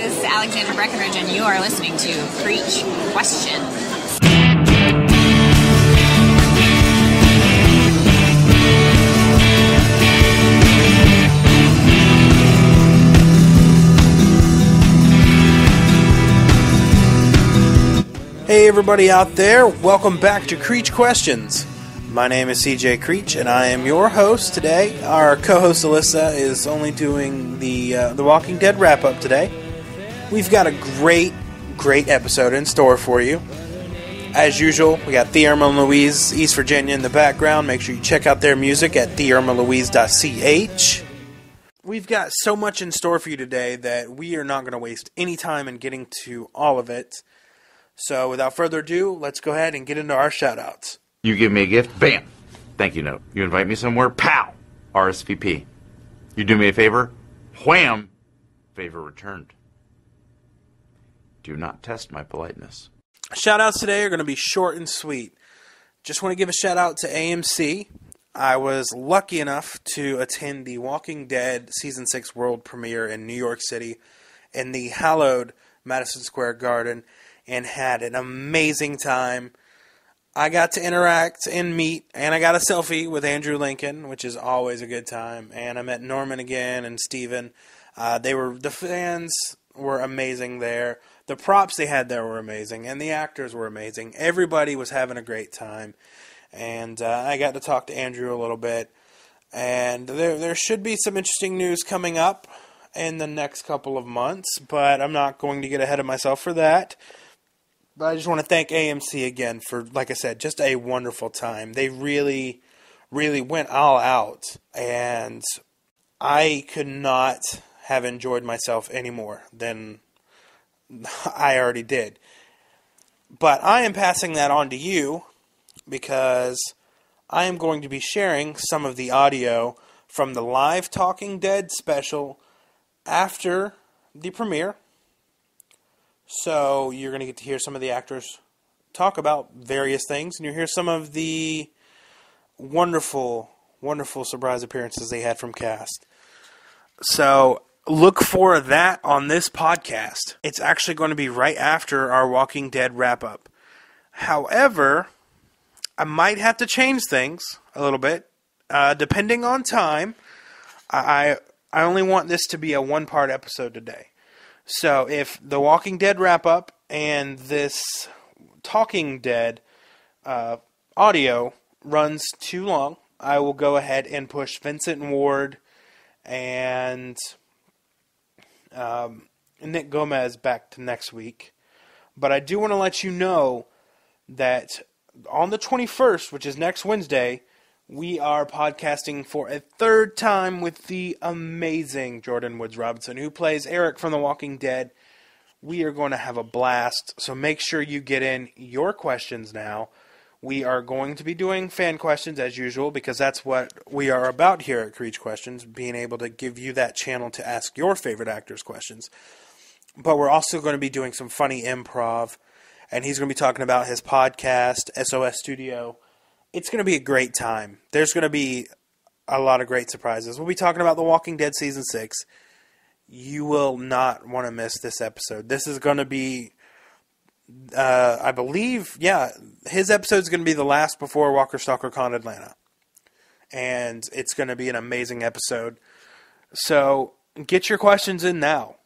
This is Alexandra Breckenridge, and you are listening to Preach Questions. Hey everybody out there, welcome back to Creech Questions. My name is CJ Creech and I am your host today. Our co-host Alyssa is only doing the Walking Dead wrap-up today. We've got a great episode in store for you. As usual, we got Theorma and Louise, East Virginia in the background. Make sure you check out their music at theormalouise.ch. We've got so much in store for you today that we are not going to waste any time in getting to all of it. So, without further ado, let's go ahead and get into our shout-outs. You give me a gift, bam! Thank you note. You invite me somewhere, pow! RSVP. You do me a favor, wham! Favor returned. Do not test my politeness. Shout-outs today are going to be short and sweet. Just want to give a shout-out to AMC. I was lucky enough to attend the Walking Dead Season 6 world premiere in New York City in the hallowed Madison Square Garden, and had an amazing time. I got to interact and meet, and I got a selfie with Andrew Lincoln, which is always a good time. And I met Norman again and Steven. The fans were amazing there. The props they had there were amazing, and the actors were amazing. Everybody was having a great time. And I got to talk to Andrew a little bit. And there should be some interesting news coming up in the next couple of months, but I'm not going to get ahead of myself for that. But I just want to thank AMC again for, like I said, just a wonderful time. They really, really went all out, and I could not have enjoyed myself any more than I already did. But I am passing that on to you because I am going to be sharing some of the audio from the live Talking Dead special after the premiere. So you're going to get to hear some of the actors talk about various things, and you'll hear some of the wonderful, wonderful surprise appearances they had from cast. So look for that on this podcast. It's actually going to be right after our Walking Dead wrap-up. However, I might have to change things a little bit, depending on time. I only want this to be a one-part episode today. So if the Walking Dead wrap-up and this Talking Dead audio runs too long, I will go ahead and push Vincent Ward and Nick Gomez back to next week. But I do want to let you know that on the 21st, which is next Wednesday, we are podcasting for a third time with the amazing Jordan Woods Robinson, who plays Eric from The Walking Dead. We are going to have a blast, so make sure you get in your questions now. We are going to be doing fan questions as usual, because that's what we are about here at Creech Questions, being able to give you that channel to ask your favorite actors questions. But we're also going to be doing some funny improv, and he's going to be talking about his podcast, SOS Studio. It's going to be a great time. There's going to be a lot of great surprises. We'll be talking about The Walking Dead Season 6. You will not want to miss this episode. This is going to be, I believe, his episode is going to be the last before Walker Stalker Con Atlanta. And it's going to be an amazing episode. So get your questions in now.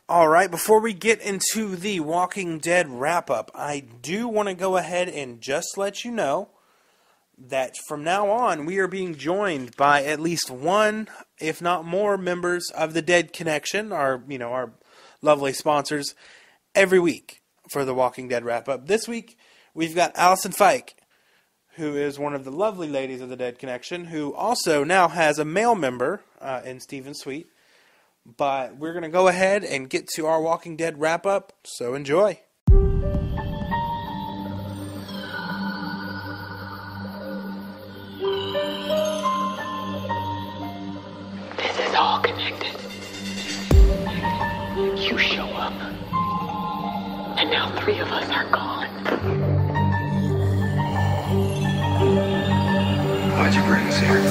Alright, before we get into the Walking Dead wrap-up, I do want to go ahead and just let you know that from now on, we are being joined by at least one, if not more, members of the Dead Connection, our lovely sponsors, every week for the Walking Dead wrap-up. This week, we've got Allison Fike, who is one of the lovely ladies of the Dead Connection, who also now has a male member in Steven Sweet. But we're going to go ahead and get to our Walking Dead wrap-up, so enjoy. All connected. You show up, and now 3 of us are gone. Why'd you bring us here?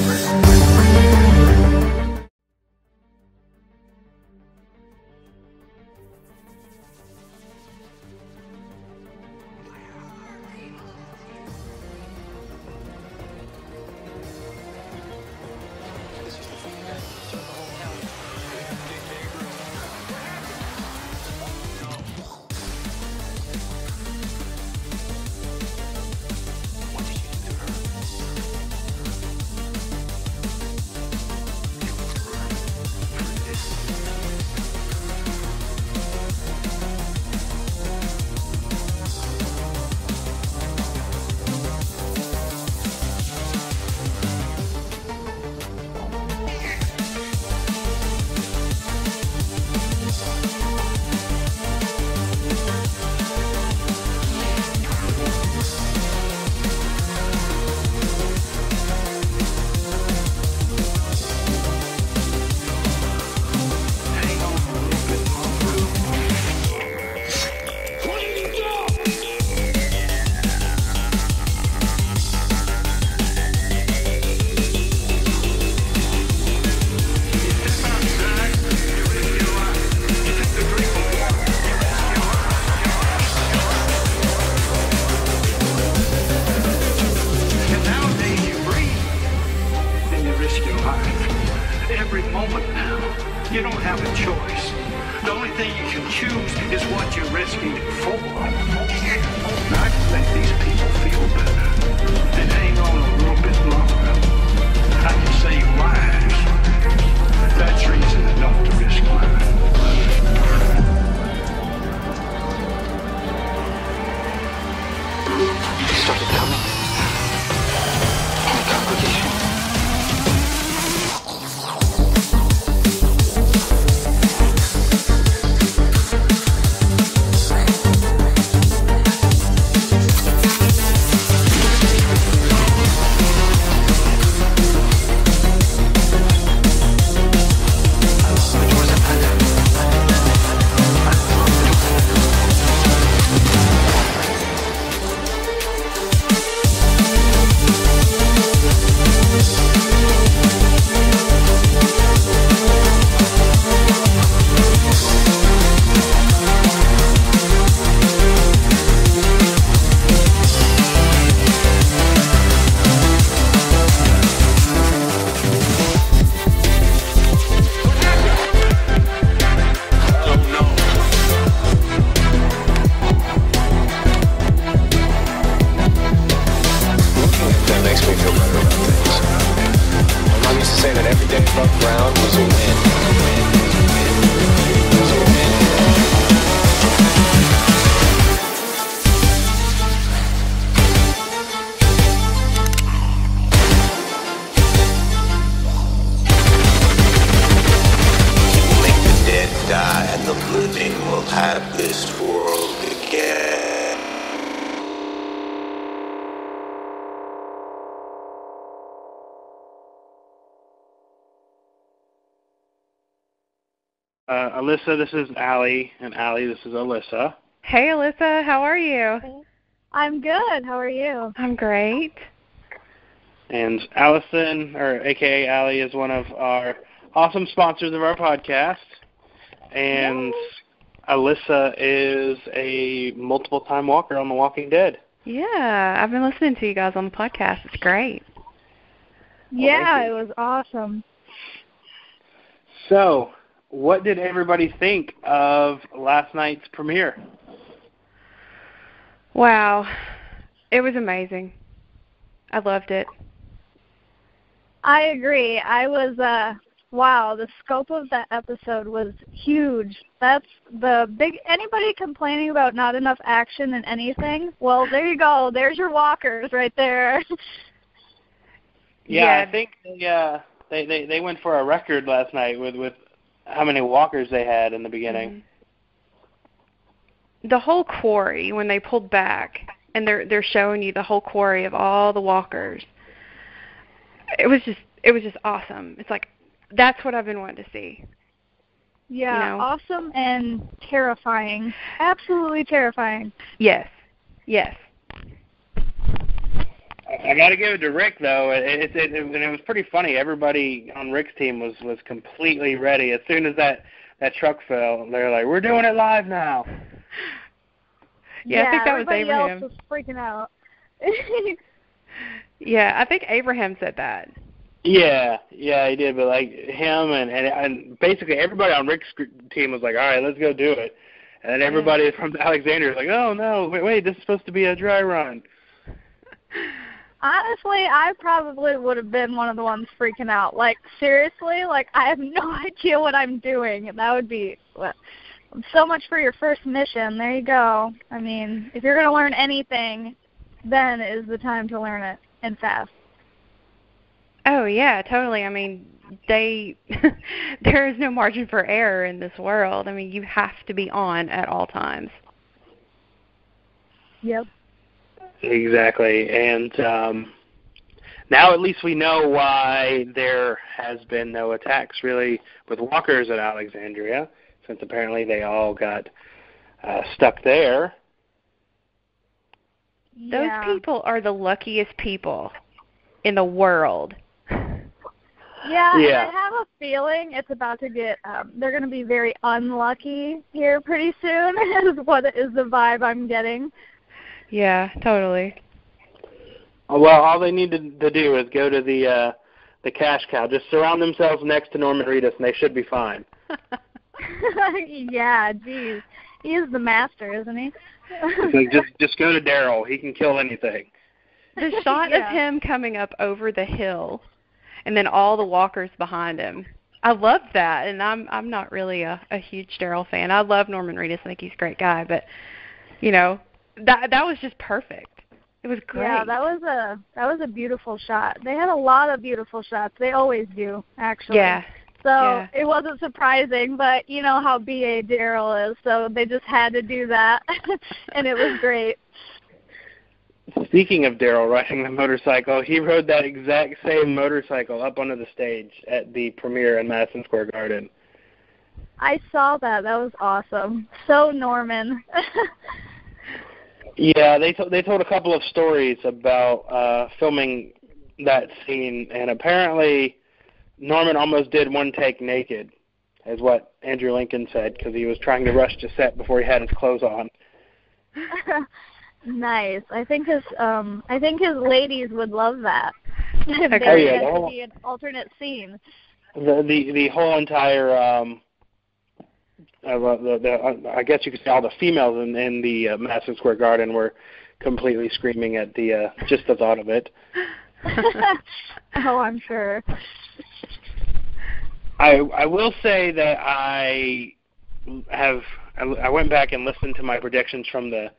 thing you can choose is what you're risking it for. Now, I can make these people feel better and hang on a little bit longer. I can save lives. That's reason enough to risk mine. They started coming. In the congregation. Alyssa, this is Allie, and Allie, this is Alyssa. Hey, Alyssa, how are you? I'm good. How are you? I'm great. And Allison, or AKA Allie, is one of our awesome sponsors of our podcast. And Yay. Alyssa is a multiple-time walker on The Walking Dead. Yeah, I've been listening to you guys on the podcast. It's great. Yeah, it was awesome. So, what did everybody think of last night's premiere? Wow. It was amazing. I loved it. I agree. I was, wow, the scope of that episode was huge. That's the big, anybody complaining about not enough action in anything, well, there you go. There's your walkers right there. Yeah, I think they went for a record last night with how many walkers they had in the beginning. The whole quarry, when they pulled back, and they're showing you the whole quarry of all the walkers, it was just awesome. It's like, that's what I've been wanting to see. Yeah, you know? Awesome and terrifying. Absolutely terrifying. Yes. Yes. I got to give it to Rick, though. It was pretty funny. Everybody on Rick's team was completely ready. As soon as that truck fell, they were like, "We're doing it live now." Yeah, I think that was Abraham. Everybody else was freaking out. Yeah, I think Abraham said that. Yeah, he did. But like him and basically everybody on Rick's team was like, "All right, let's go do it." And then everybody from Alexandria was like, "Oh no, wait, this is supposed to be a dry run." Honestly, I probably would have been one of the ones freaking out. Like, seriously, like, I have no idea what I'm doing. And that would be so much for your first mission. There you go. I mean, if you're going to learn anything, then is the time to learn it, and fast. Oh, yeah, totally. I mean, there is no margin for error in this world. I mean, you have to be on at all times. Yep. Exactly, and now at least we know why there has been no attacks really with walkers at Alexandria, since apparently they all got stuck there. Those people are the luckiest people in the world. Yeah, and I have a feeling it's about to get, they're going to be very unlucky here pretty soon, is the vibe I'm getting. Yeah, totally. Well, all they need to do is go to the cash cow. Just surround themselves next to Norman Reedus, and they should be fine. Yeah, geez. He is the master, isn't he? Like, just go to Daryl. He can kill anything. The shot of him coming up over the hill and then all the walkers behind him. I love that, and I'm not really a huge Daryl fan. I love Norman Reedus. I think he's a great guy, but that was just perfect. It was great. Yeah, that was a beautiful shot. They had a lot of beautiful shots. They always do, actually. Yeah. So it wasn't surprising, but you know how BA Daryl is, so they just had to do that, and it was great. Speaking of Daryl riding the motorcycle, he rode that exact same motorcycle up onto the stage at the premiere in Madison Square Garden. I saw that. That was awesome. So Norman. Yeah, they told a couple of stories about filming that scene, and apparently Norman almost did one take naked, is what Andrew Lincoln said, because he was trying to rush to set before he had his clothes on. Nice. I think his ladies would love that. If Okay. there had to be an alternate scene. The whole entire I guess you could say all the females in the Madison Square Garden were completely screaming at the just the thought of it. Oh, I'm sure. I will say that I went back and listened to my predictions from the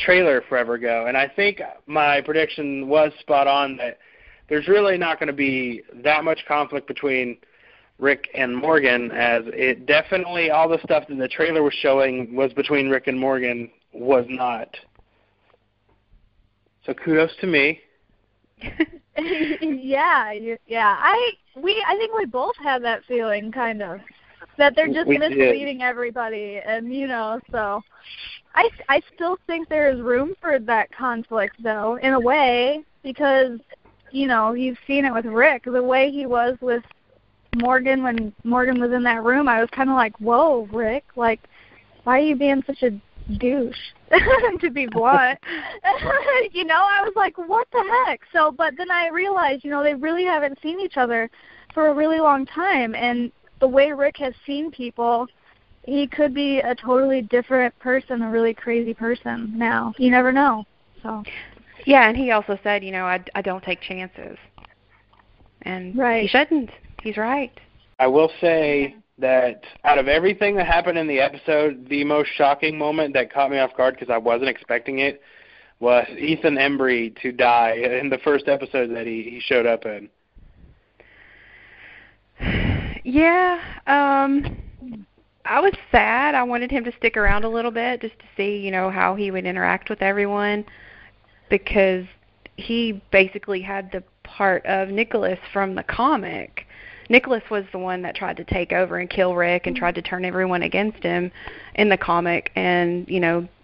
trailer forever ago, and I think my prediction was spot on that there's really not going to be that much conflict between Rick and Morgan, as it definitely, all the stuff that the trailer was showing was between Rick and Morgan was not. So kudos to me. Yeah. I think we both had that feeling, kind of, that they're just misleading everybody, and so I still think there is room for that conflict, though, in a way, because you've seen it with Rick, the way he was with Morgan when Morgan was in that room. I was kind of like, whoa, Rick, like, why are you being such a douche? To be blunt. I was like, what the heck? So, but then I realized, they really haven't seen each other for a really long time, and the way Rick has seen people, he could be a totally different person, a really crazy person now. You never know. So. Yeah, and he also said, I don't take chances. And he shouldn't. He's right. I will say that out of everything that happened in the episode, the most shocking moment that caught me off guard, because I wasn't expecting it, was Ethan Embry to die in the first episode that he showed up in. Yeah, I was sad. I wanted him to stick around a little bit just to see, how he would interact with everyone, because he basically had the part of Nicholas from the comic. Nicholas was the one that tried to take over and kill Rick and tried to turn everyone against him in the comic, and,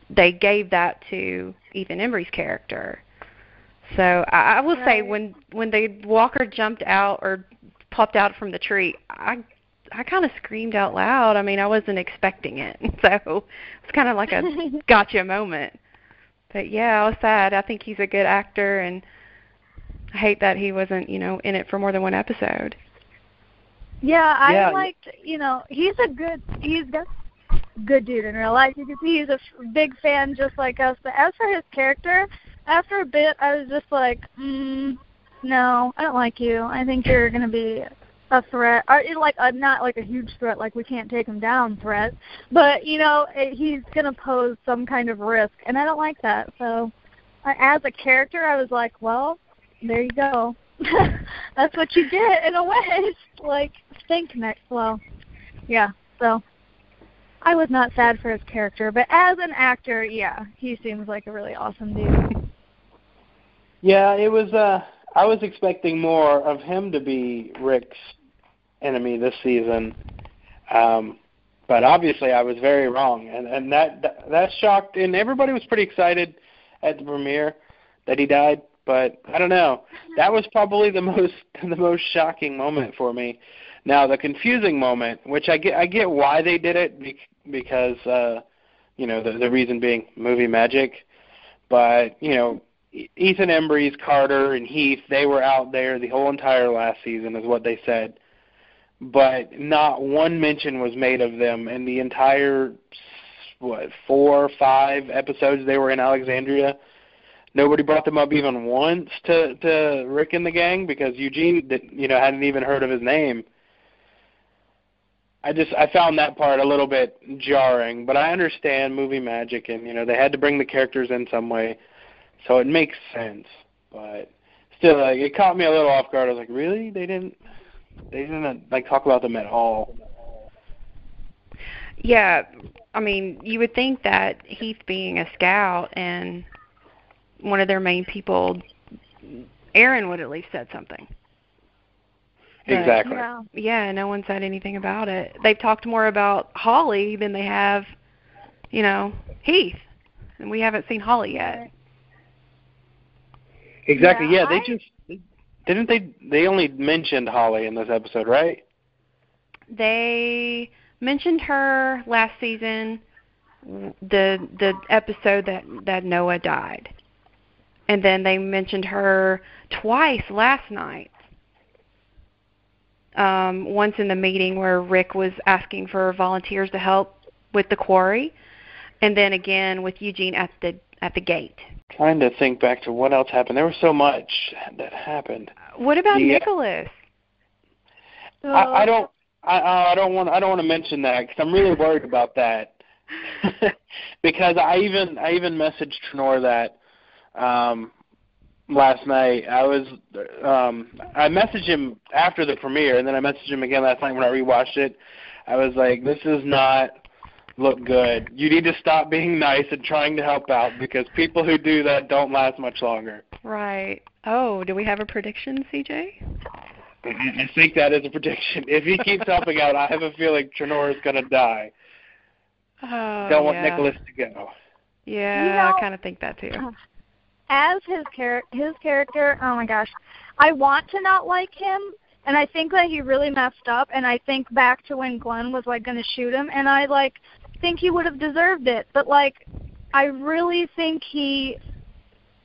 they gave that to Ethan Embry's character. So I will say when the walker jumped out or popped out from the tree, I kind of screamed out loud. I mean, I wasn't expecting it. So it's kind of like a gotcha moment. But yeah, I was sad. I think he's a good actor, and I hate that he wasn't, in it for more than one episode. Yeah, I liked, he's a good dude in real life. You can see he's a big fan just like us. But as for his character, after a bit, I was just like, no, I don't like you. I think you're going to be a threat, or not like a huge threat, like we can't take him down threat, but he's going to pose some kind of risk, and I don't like that. So as a character, I was like, well, there you go. That's what you get in a way. Like, think next. Well, yeah. So I was not sad for his character, but as an actor, yeah, he seems like a really awesome dude. Yeah, it was. I was expecting more of him to be Rick's enemy this season, but obviously I was very wrong, and that shocked. And everybody was pretty excited at the premiere that he died. But I don't know. That was probably the most shocking moment for me. Now the confusing moment, which I get why they did it, because the reason being movie magic. But Ethan Embry's Carter and Heath, they were out there the whole entire last season, is what they said. but not one mention was made of them in the entire, 4 or 5 episodes they were in Alexandria. Nobody brought them up even once to Rick and the gang because Eugene, hadn't even heard of his name. I found that part a little bit jarring, but I understand movie magic, and they had to bring the characters in some way, so it makes sense. But still, it caught me a little off guard. I was like, really? They didn't talk about them at all. Yeah, I mean, you would think that Heath being a scout and one of their main people, Aaron would at least said something. But, exactly. Yeah, no one said anything about it. They've talked more about Holly than they have, Heath. And we haven't seen Holly yet. Exactly, yeah. They only mentioned Holly in this episode, right? They mentioned her last season, the episode that Noah died. And then they mentioned her twice last night. Once in the meeting where Rick was asking for volunteers to help with the quarry, and then again with Eugene at the gate. Trying to think back to what else happened. There was so much that happened. What about Nicholas? I don't want to mention that because I'm really worried about that. Because I even messaged Trenor that last night. I messaged him after the premiere, and then I messaged him again last night when I rewatched it. I was like, this does not look good. You need to stop being nice and trying to help out because people who do that don't last much longer. Right. Oh, do we have a prediction, CJ? I think that is a prediction. If he keeps helping out, I have a feeling Trenor is going to die. Oh, Don't want Nicholas to go. Yeah, I kind of think that too. As his character, oh my gosh, I want to not like him, and I think that he really messed up, and I think back to when Glenn was going to shoot him, and I think he would have deserved it, but I really think he's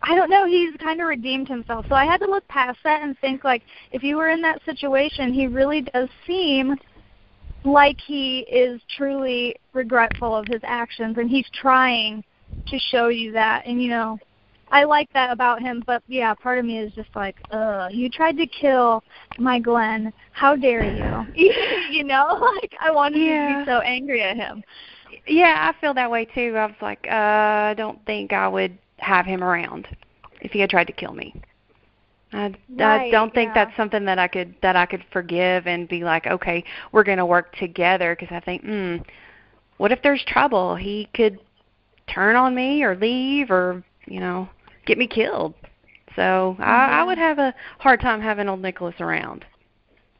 kind of redeemed himself. So I had to look past that and think if you were in that situation, he really does seem like he is truly regretful of his actions, and he's trying to show you that, and I like that about him, but yeah, part of me is just you tried to kill my Glenn. How dare you? I wanted to be so angry at him. Yeah, I feel that way too. I was like, I don't think I would have him around if he had tried to kill me. I don't think that's something that I could forgive and be like, okay, we're going to work together, because I think, what if there's trouble? He could turn on me or leave or, get me killed. So I would have a hard time having old Nicholas around,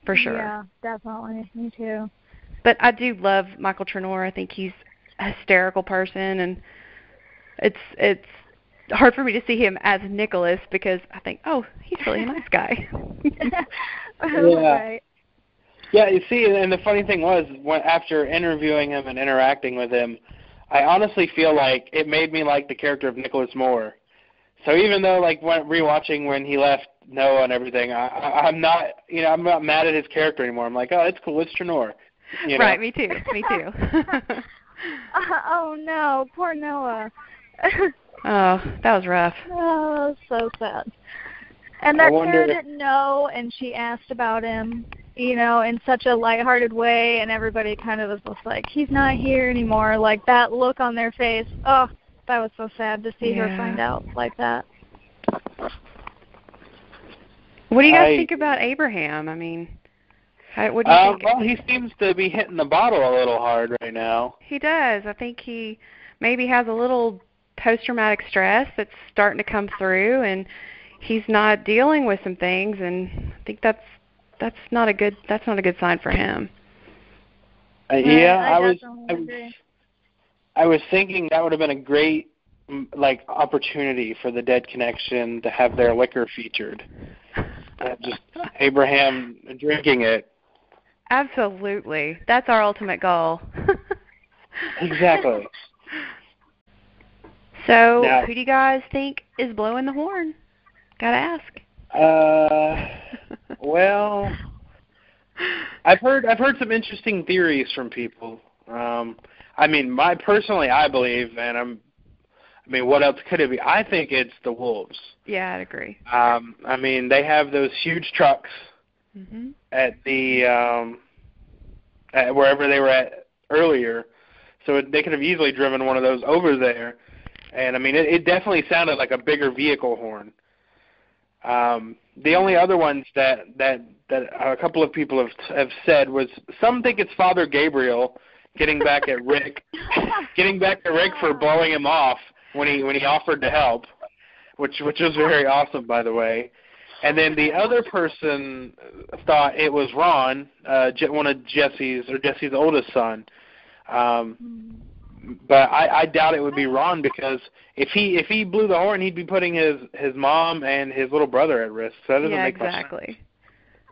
for sure. Yeah, definitely. Me too. But I do love Michael Trenor. I think he's a hysterical person, and it's hard for me to see him as Nicholas because I think, oh, he's really a nice guy. Right. Yeah, you see, and the funny thing was, after interviewing him and interacting with him, I honestly feel like it made me like the character of Nicholas more. So even though, when rewatching when he left Noah and everything, I'm not, I'm not mad at his character anymore. I'm like, oh, it's cool, it's Trenor. Right, me too. Oh no, poor Noah. Oh, that was rough. Oh, so sad. And that Sarah didn't know, and she asked about him, in such a lighthearted way, and everybody kind of was just like, he's not here anymore. That look on their face. Oh, that was so sad to see her find out like that. What do you guys think about Abraham? I mean, what do you think? Well, he seems to be hitting the bottle a little hard right now. He does. I think he maybe has a little post-traumatic stress that's starting to come through, and he's not dealing with some things, and I think that's not a good sign for him. I was thinking that would have been a great opportunity for the Dead Connection to have their liquor featured. Just Abraham drinking it. Absolutely. That's our ultimate goal. Exactly. So, who do you guys think is blowing the horn? Gotta ask. Well, I've heard some interesting theories from people. I believe, and what else could it be? I think it's the wolves. Yeah, I'd agree. They have those huge trucks at the at wherever they were at earlier, so they could have easily driven one of those over there. And it definitely sounded like a bigger vehicle horn. The only other ones that a couple of people have said was some think it's Father Gabriel getting back at Rick, for blowing him off when he offered to help, which was very awesome, by the way. And then the other person thought it was Ron, one of Jesse's oldest son. But I doubt it would be Ron, because if he blew the horn, he'd be putting his mom and his little brother at risk. So that doesn't make much sense.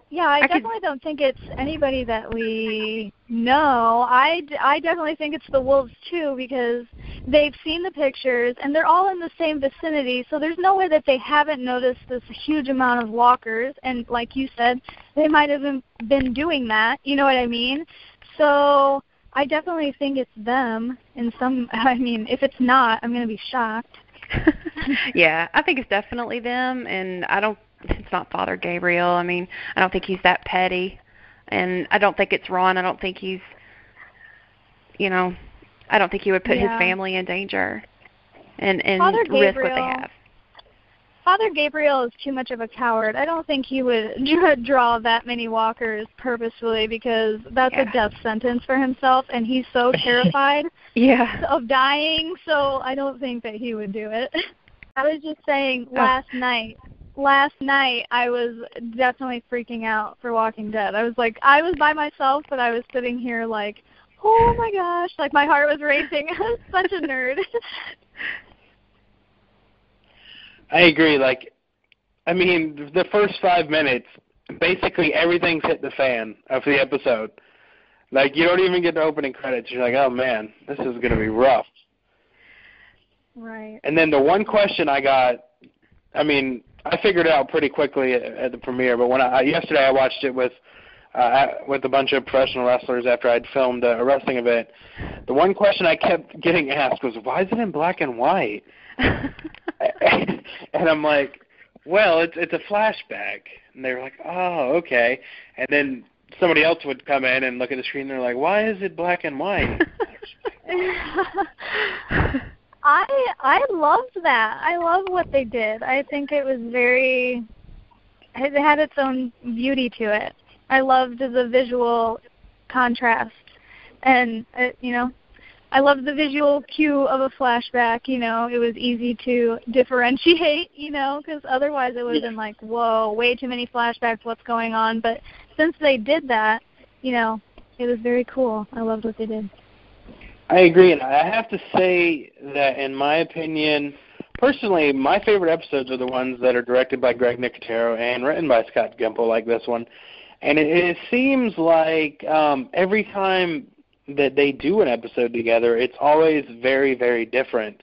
Yeah, I definitely don't think it's anybody that we know. I definitely think it's the wolves, too, because they've seen the pictures, and they're all in the same vicinity, so there's no way that they haven't noticed this huge amount of walkers. And like you said, they might have been doing that, you know what I mean? So I definitely think it's them. If it's not, I'm going to be shocked. Yeah, I think it's definitely them, and it's not Father Gabriel. I don't think he's that petty, and I don't think it's Ron. I don't think he's, I don't think he would put his family in danger and risk what they have. Father Gabriel is too much of a coward. I don't think he would draw that many walkers purposefully, because that's a death sentence for himself, and he's so terrified of dying, so I don't think that he would do it. I was just saying, last night I was definitely freaking out for Walking Dead. I was by myself, but I was sitting here like, oh my gosh, like my heart was racing. I was such a nerd. I agree. The first 5 minutes, basically everything's hit the fan of the episode. You don't even get the opening credits. You're like, oh man, this is going to be rough. Right. And then the one question I got, I figured it out pretty quickly at the premiere, but yesterday I watched it with a bunch of professional wrestlers after I'd filmed a wrestling event. The one question I kept getting asked was, why is it in black and white? And I'm like, well, it's a flashback. And they were like, oh, okay. And then somebody else would come in and look at the screen, and they're like, why is it black and white? I loved that. I love what they did. I think it was it had its own beauty to it. I loved the visual contrast, and I loved the visual cue of a flashback. It was easy to differentiate, because otherwise it would have been like, whoa, way too many flashbacks, what's going on? But since they did that, it was very cool. I loved what they did. I agree, and I have to say that, in my opinion, personally, my favorite episodes are the ones that are directed by Greg Nicotero and written by Scott Gimple, like this one. And it seems like every time that they do an episode together, it's always very, very different.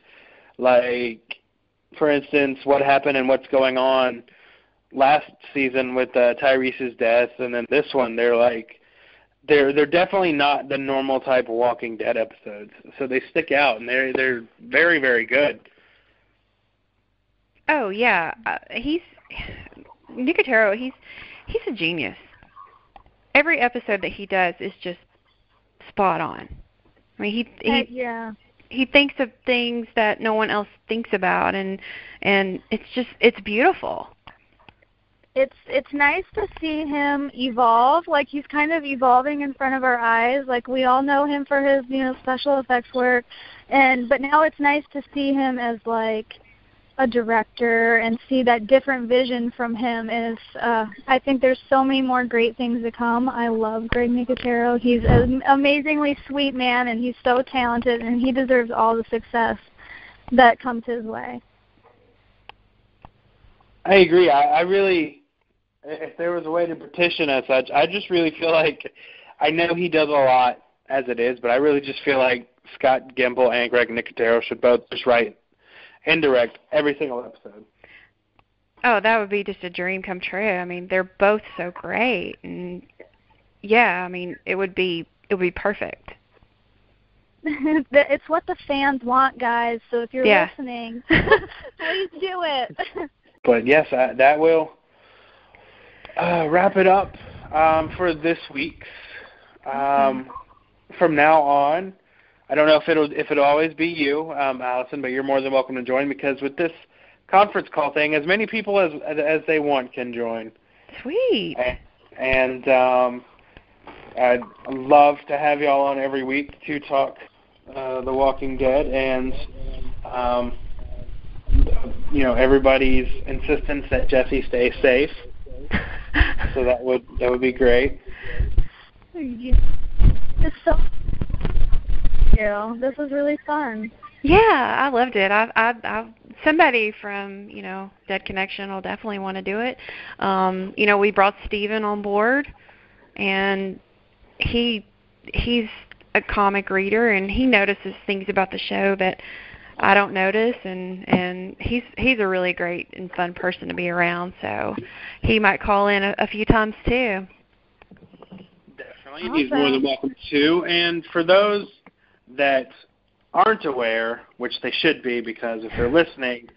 Like, for instance, what happened and what's going on last season with Tyrese's death, and then this one, they're definitely not the normal type of Walking Dead episodes. So they stick out, and they're very, very good. Oh yeah, Nicotero. He's a genius. Every episode that he does is just spot on. He thinks of things that no one else thinks about, and it's beautiful. It's nice to see him evolve. Like, he's kind of evolving in front of our eyes. Like, we all know him for his special effects work, but now it's nice to see him as like a director and see that different vision from him. I think there's so many more great things to come. I love Greg Nicotero. He's an amazingly sweet man, and he's so talented, and he deserves all the success that comes his way. I agree. I really, if there was a way to petition as such, I just really feel like, I know he does a lot as it is, but I really just feel like Scott Gimple and Greg Nicotero should both just write and direct every single episode. Oh, that would be just a dream come true. They're both so great, and yeah, I mean, it would be perfect. It's what the fans want, guys. So if you're Yeah. listening, please do it. But yes, that will wrap it up for this week's. From now on, I don't know if it'll always be you, Allison, but you're more than welcome to join, because with this conference call thing, as many people as they want can join. Sweet. And I'd love to have y'all on every week to talk The Walking Dead, and everybody's insistence that Jesse stay safe. So that would be great. It's so. This was really fun. Yeah, I loved it. I somebody from Dead Connection will definitely want to do it. We brought Steven on board, and he's a comic reader, and he notices things about the show that I don't notice, and he's a really great and fun person to be around. So he might call in a few times too. Definitely, he's more than welcome to. And for those that aren't aware, which they should be, because if they're listening,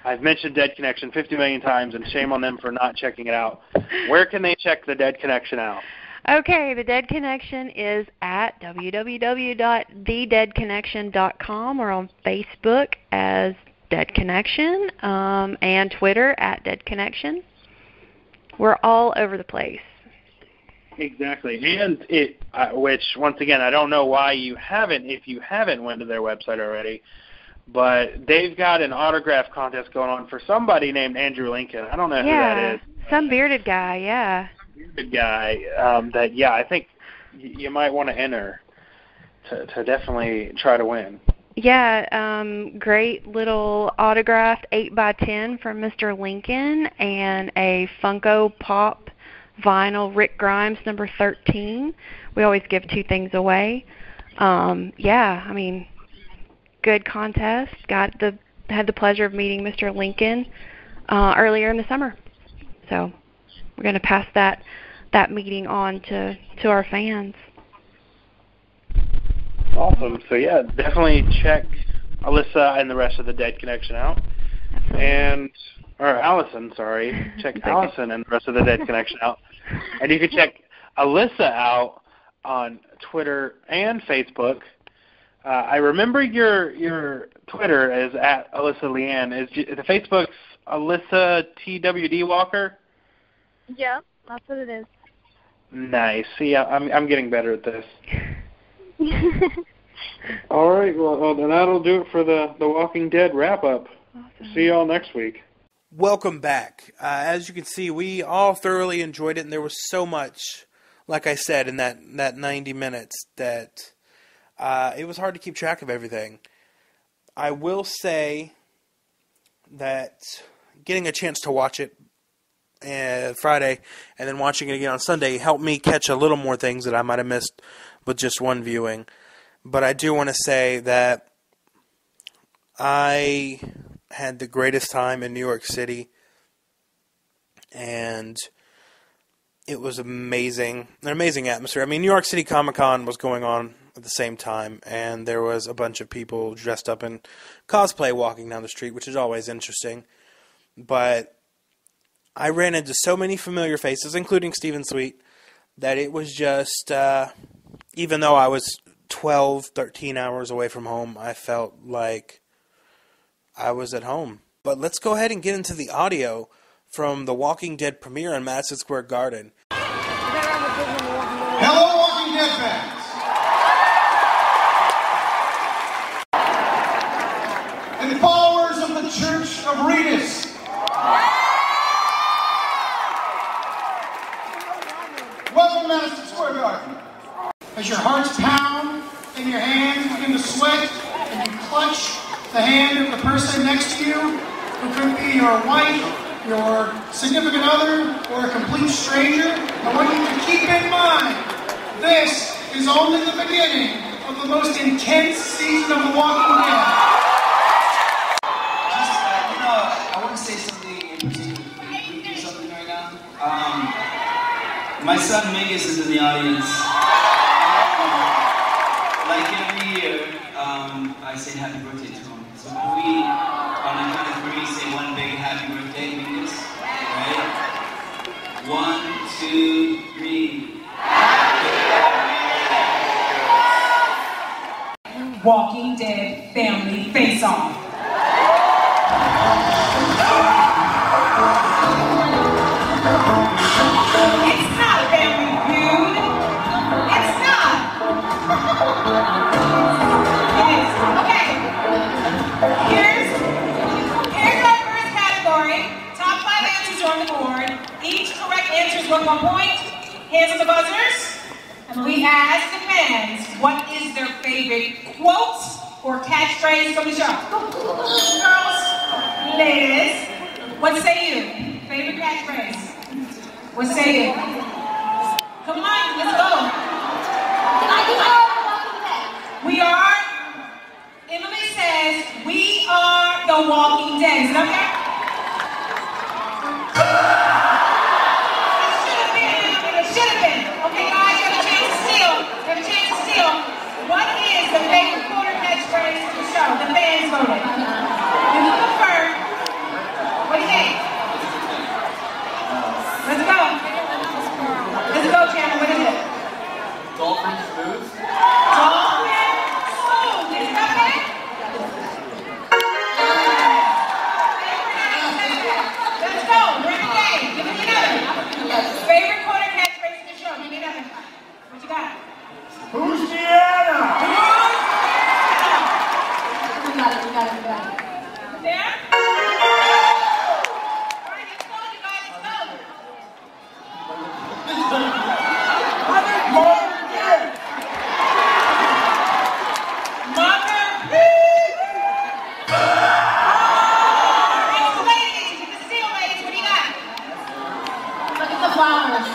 I've mentioned Dead Connection 50 million times, and shame on them for not checking it out. Where can they check the Dead Connection out? Okay, the Dead Connection is at www.thedeadconnection.com, or on Facebook as Dead Connection, and Twitter at Dead Connection. We're all over the place. Exactly, and which, once again, I don't know why if you haven't went to their website already, but they've got an autograph contest going on for somebody named Andrew Lincoln. I don't know who that is. Some bearded guy, yeah. Bearded guy I think you might want to enter to definitely try to win. Yeah, great little autographed 8x10 from Mr. Lincoln, and a Funko Pop vinyl Rick Grimes number 13. We always give 2 things away. Good contest. Had the pleasure of meeting Mr. Lincoln earlier in the summer. So we're going to pass that meeting on to our fans. Awesome. So yeah, definitely check Alyssa and the rest of the Dead Connection out. Absolutely. Allison, sorry. Check Allison and the rest of the Dead Connection out. And you can check Alyssa out on Twitter and Facebook. I remember your Twitter is at Alyssa Leanne. The Facebook's Alyssa TWD Walker? Yeah, that's what it is. Nice. See, I'm getting better at this. All right, well, then that'll do it for the Walking Dead wrap-up. Awesome. See y'all next week. Welcome back. As you can see, we all thoroughly enjoyed it, and there was so much, like I said, in that 90 minutes that it was hard to keep track of everything. I will say that getting a chance to watch it Friday and then watching it again on Sunday helped me catch a little more things that I might have missed with just one viewing. But I do want to say that I had the greatest time in New York City, and it was amazing, an amazing atmosphere. I mean, New York City Comic Con was going on at the same time, and there was a bunch of people dressed up in cosplay walking down the street, which is always interesting. But I ran into so many familiar faces, including Stephen Sweet, that it was just, even though I was 12, 13 hours away from home, I felt like I was at home. But let's go ahead and get into the audio from the Walking Dead premiere in Madison Square Garden. Hello, Walking Dead fans. And followers of the Church of Redis. Welcome to Madison Square Garden. As your hearts pound and your hands begin to sweat and you clutch the hand of the person next to you, who could be your wife, your significant other, or a complete stranger, I want you to keep in mind, this is only the beginning of the most intense season of The Walking Dead. I want to say something in particular. Can you do something right now? My son Mingus is in the audience. Like every year, I say happy birthday to him. So can we, on the count of three, say one big happy birthday, Mingus? Right? 1, 2, 3. Walking Dead Family Face-Off. It's not Family Feud. It's not. It is. Okay. Here's our first category. Top 5 answers on the board. Each correct answer is worth 1 point. Hands on the buzzers. And we ask the fans, what is their favorite quote or catchphrase from the show? Girls, ladies, what say you? Favorite catchphrase? What say you? Come on, let's go. We are, Emily says, we are the Walking Dead. Is it okay? It should have been. Okay, guys, you have a chance to steal. You have a chance to steal. What is the favorite quarter catchphrase of the show? The fans voted. You can confirm. What do you think? Let's go. Let's go, Chandler. What is it? Dolphin smooth. Dolphin smooth. Is that okay? Let's go. We're in the game. Give me another. Favorite quarter catchphrase of the show. Give me another. What you got? Who's Deanna? We got it. There? All right, let's go, you guys. Let's go. Mother Pig. It's the ladies. It's the steel ladies. What do you got? Look at the flowers.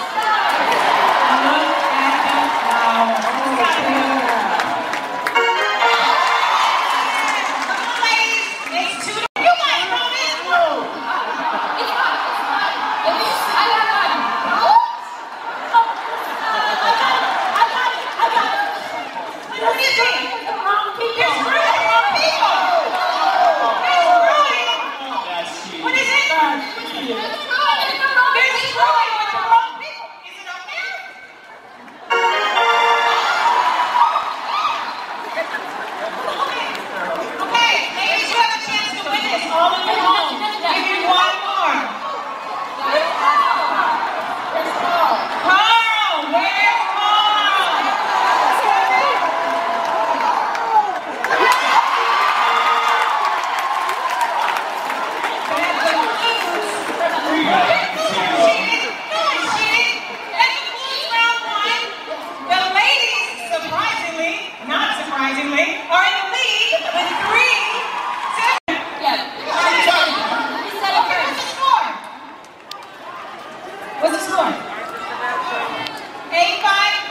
What's the score? 8-5,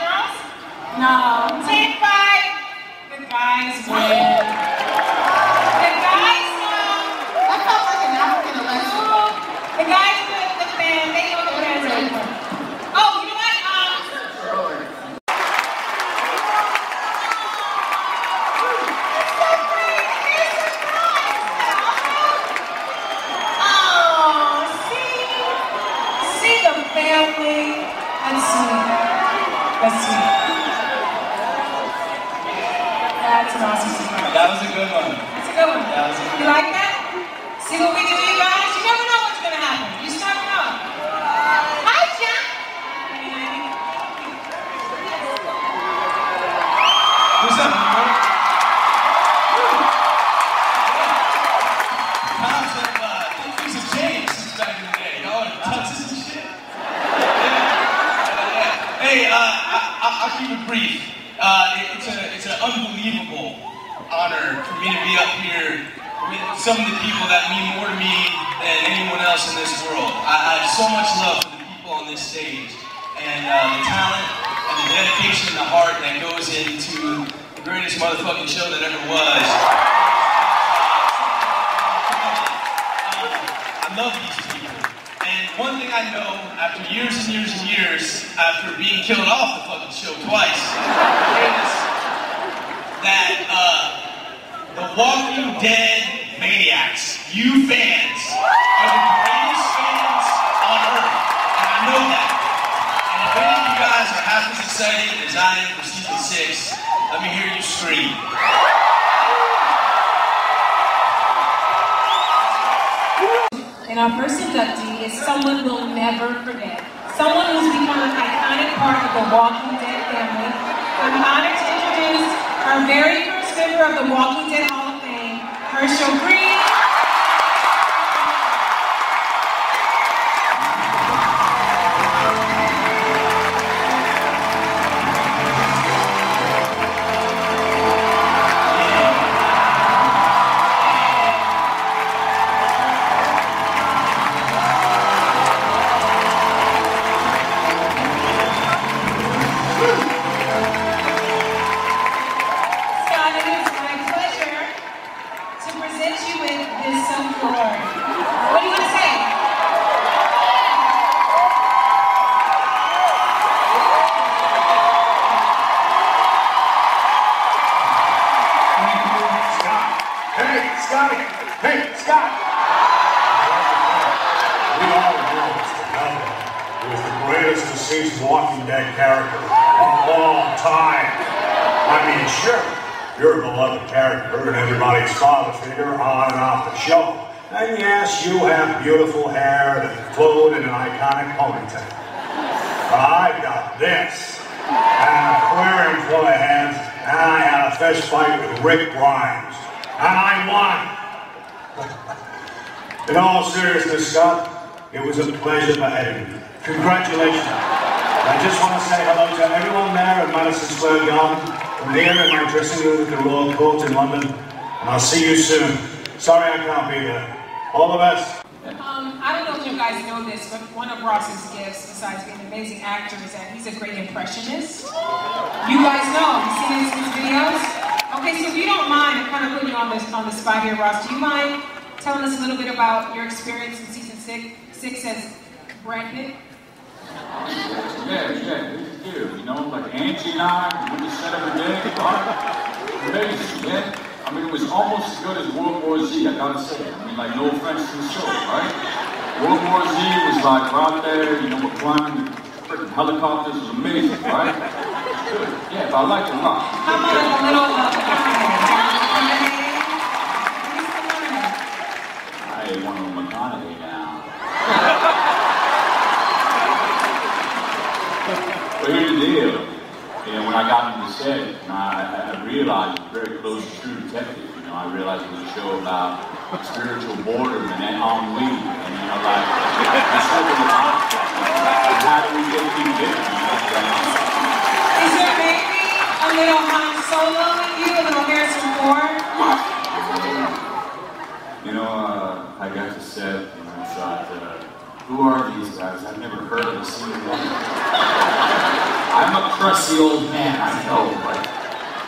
girls? No. 10-5. The guys win. The guys that felt like an African election. The guys with the fan, they know the fans are for. Oh, you know what? Family, that's sweet. That's sweet. That's an awesome surprise. That was a good one. That's a good one. That was a good one. You like that? See what we do, you guys? You never know what's going to happen. You just never know. Hi, Jack. What's up, man? Pops have things have changed since back in the day. Y'all in tuxes and shit. Hey, I'll keep it brief. It's an unbelievable honor for me to be up here with some of the people that mean more to me than anyone else in this world. I have so much love for the people on this stage, and the talent and the dedication and the heart that goes into the greatest motherfucking show that ever was. I love these people. And one thing I know, after years and years and years, after being killed off the fucking show twice, is that the Walking Dead maniacs, you fans, are the greatest fans on Earth, and I know that. And if any of you guys are half as excited as I am for season 6, let me hear you scream. And our first inductee is someone we'll never forget. Someone who's become an iconic part of the Walking Dead family. I'm honored to introduce our very first member of the Walking Dead Hall of Fame, Herschel Green. Walking Dead character a long time. I mean, sure, you're a beloved character and everybody's father figure on and off the show. And yes, you have beautiful hair that flowed in an iconic ponytail. But I've got this, an aquarium full of heads, and I had a fist fight with Rick Grimes, and I won. In all seriousness, Scott, it was a pleasure beheading you. Congratulations. I just want to say hello to everyone there at Madison Square Garden, from here in my dressing room at the Royal Court in London, and I'll see you soon. Sorry I can't be there. All the best. I don't know if you guys know this, but one of Ross's gifts, besides being an amazing actor, is that he's a great impressionist. You guys know, you've seen his videos? Okay, so if you don't mind, I'm kind of putting you on the spot here, Ross. Do you mind telling us a little bit about your experience in season 6 as Brad Pitt? Yeah, it's here, you know, like Angie and I, we just set every day, right? Amazing, yeah? I mean, it was almost as good as World War Z, I gotta say. I mean, like, no offense to the show, right? World War Z was like, we're out there, you know, we're flying freaking helicopters, it was amazing, right? Good, yeah, but I liked it a lot. How about a little I want to McConaughey now. Well, here's the deal. You know, when I got into the set, I realized it was very close to True Detective. You know, I realized it was a show about spiritual boredom and ennui. And, you know, like, that's something about how do we get people different? Is there maybe a little Han Solo in you, a little Harrison Ford? You know, I got to set and I thought, who are these guys? I've never heard of a single one. I'm a crusty old man, I know, but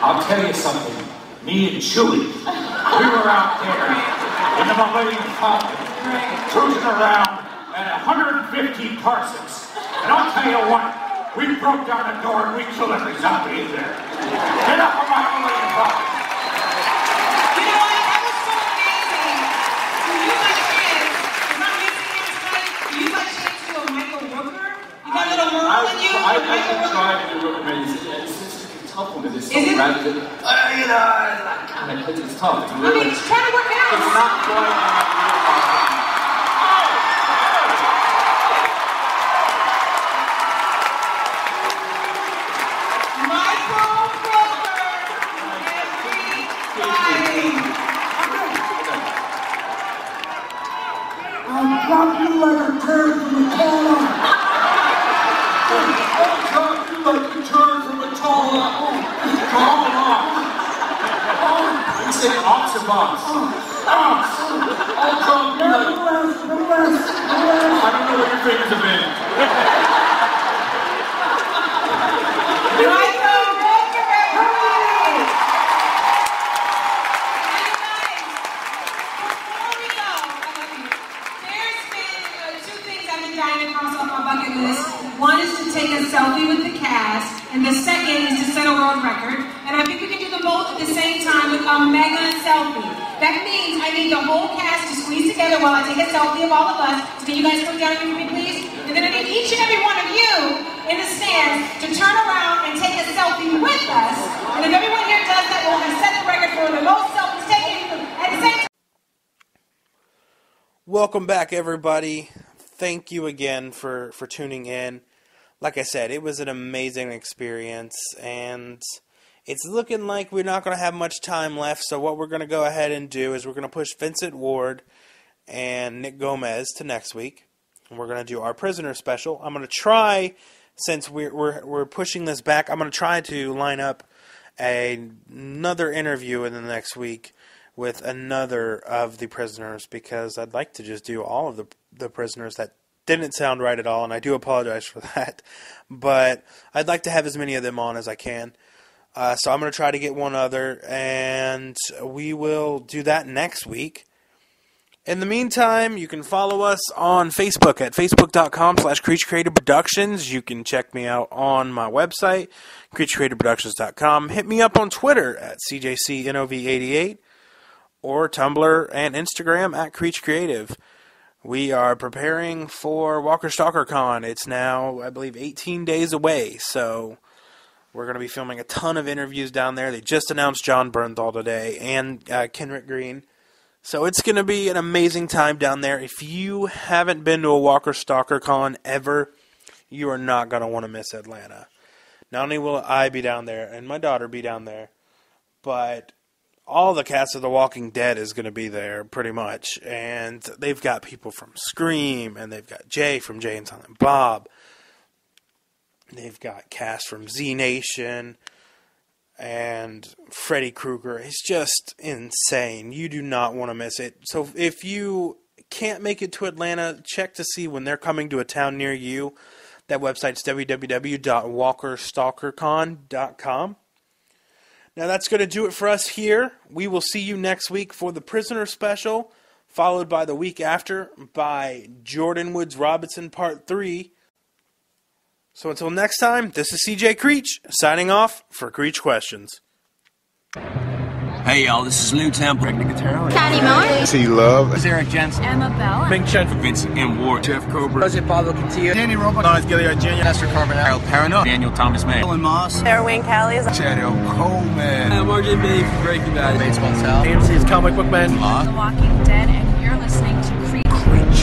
I'll tell you something. Me and Chewie, we were out there in the Millennium Falcon, cruising around at 150 parsecs. And I'll tell you what, we broke down the door and we killed every zombie in there. Get up on my Millennium Falcon. You know what? That was so amazing. You like kids. If I'm missing hands tonight, you like kids to a Michael Rooker? You got a little Merle in you? I tried to do it, man. It's tough one because it's so rapid. You know, it's tough. It's really, I mean, try to work it out. It's not quite I'll drop you like a turd from a tall I'll drop you like a turd from a tall Come on. You say ox or box? Ox. I'll drop you like... I don't know what your fingers have been. One is to take a selfie selfie. That means I need the whole cast to squeeze together while I take a selfie of all of us. So can you guys come down here with me, please? And then I need each and every one of you in the stands to turn around and take a selfie with us. And if everyone here does that, we'll have set the record for the most selfies taken at the same time. Welcome back, everybody. Thank you again for tuning in. Like I said, it was an amazing experience, and it's looking like we're not going to have much time left, so what we're going to go ahead and do is we're going to push Vincent Ward and Nick Gomez to next week, and we're going to do our prisoner special. I'm going to try, since we're pushing this back, I'm going to try to line up another interview in the next week with another of the prisoners, because I'd like to just do all of the prisoners. That didn't sound right at all, and I do apologize for that. But I'd like to have as many of them on as I can. So I'm going to try to get one other, and we will do that next week. In the meantime, you can follow us on Facebook at facebook.com/Creech Creative Productions. You can check me out on my website, CreechCreativeProductions.com. Hit me up on Twitter at CJCNOV88. Or Tumblr and Instagram at Creech Creative. We are preparing for Walker Stalker Con. It's now, I believe, 18 days away, so we're going to be filming a ton of interviews down there. They just announced John Bernthal today and Kenrick Green. So it's going to be an amazing time down there. If you haven't been to a Walker Stalker Con ever, you are not going to want to miss Atlanta. Not only will I be down there and my daughter be down there, but all the cast of The Walking Dead is going to be there, pretty much. And they've got people from Scream, and they've got Jay from Jay and Silent Bob. They've got cast from Z Nation and Freddy Krueger. It's just insane. You do not want to miss it. So if you can't make it to Atlanta, check to see when they're coming to a town near you. That website's www.walkerstalkercon.com. Now that's going to do it for us here. We will see you next week for the Prisoner Special, followed by the week after by Jordan Woods Robinson Part 3. So until next time, this is CJ Creech, signing off for Creech Questions. Hey y'all, this is Lou Temple. Greg Nicotero. Patty Moore. C-Love. This is Eric Jensen. Emma Bell. Bing Chen for Vincent M. Ward. Jeff Cobra. Jose Pablo Cantillo. Danny Robot. Lawrence Gilliard Jr. Nestor Carbonell. Harold Parano. Daniel Thomas May. Ellen Moss. Sarah Wayne Callies. Chad L. Coleman. I'm RJ Bay from Breaking Bad. Bates Montell. AMC's Comic Book Man. The Walking Dead, and you're listening to Creech.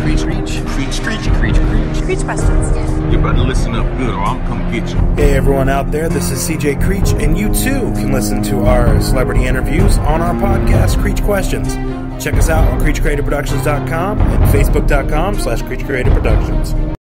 Creech Questions. You better listen up good or I'm come get you. Hey everyone out there, this is CJ Creech, and you too can listen to our celebrity interviews on our podcast, Creech Questions. Check us out on CreechCreativeProductions.com and Facebook.com/CreechCreativeProductions.